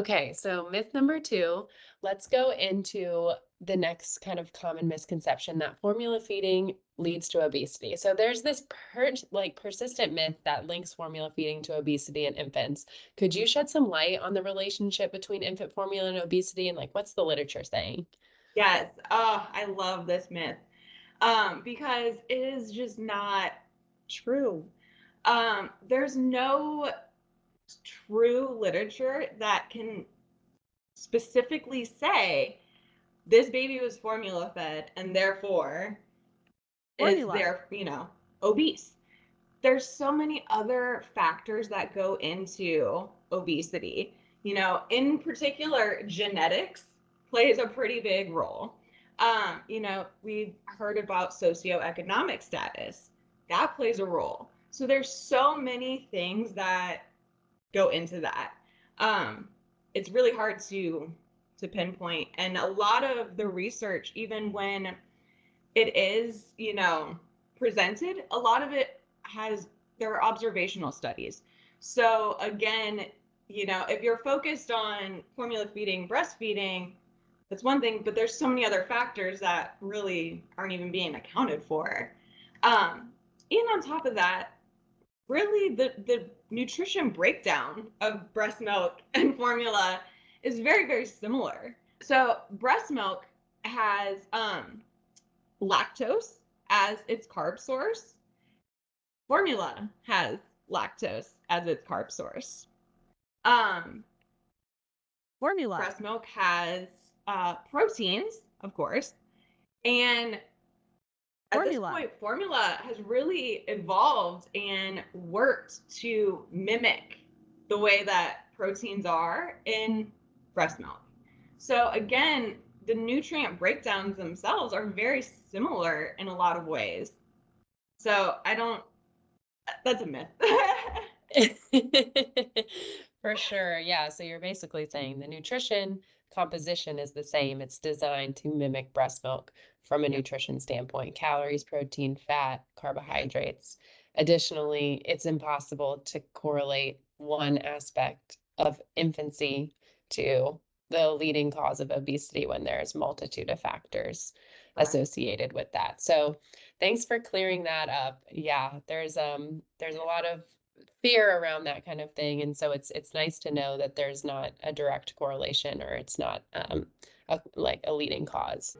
Okay, so myth number two, let's go into the next kind of common misconception that formula feeding leads to obesity. So there's this persistent myth that links formula feeding to obesity in infants. Could you shed some light on the relationship between infant formula and obesity and like what's the literature saying? Yes. Oh, I love this myth. Because it is just not true. There's no true literature that can specifically say this baby was formula fed and therefore is Formula. there, obese. There's so many other factors that go into obesity. In particular, genetics plays a pretty big role. We've heard about socioeconomic status. That plays a role. So there's so many things that go into that. It's really hard to pinpoint. And a lot of the research, even when it is, presented, a lot of it there are observational studies. So again, if you're focused on formula feeding, breastfeeding, that's one thing, but there's so many other factors that really aren't even being accounted for. And on top of that, really the nutrition breakdown of breast milk and formula is very, very similar. So breast milk has lactose as its carb source. Formula has lactose as its carb source. Formula. Breast milk has proteins, of course, and at this point, formula has really evolved and worked to mimic the way that proteins are in breast milk. So again, the nutrient breakdowns themselves are very similar in a lot of ways. So that's a myth. For sure. Yeah. So you're basically saying the nutrition composition is the same. It's designed to mimic breast milk from a nutrition standpoint, calories, protein, fat, carbohydrates. Additionally, it's impossible to correlate one aspect of infancy to the leading cause of obesity when there's multitude of factors associated with that. So thanks for clearing that up. Yeah, there's a lot of fear around that kind of thing, and so it's nice to know that there's not a direct correlation or it's not like a leading cause.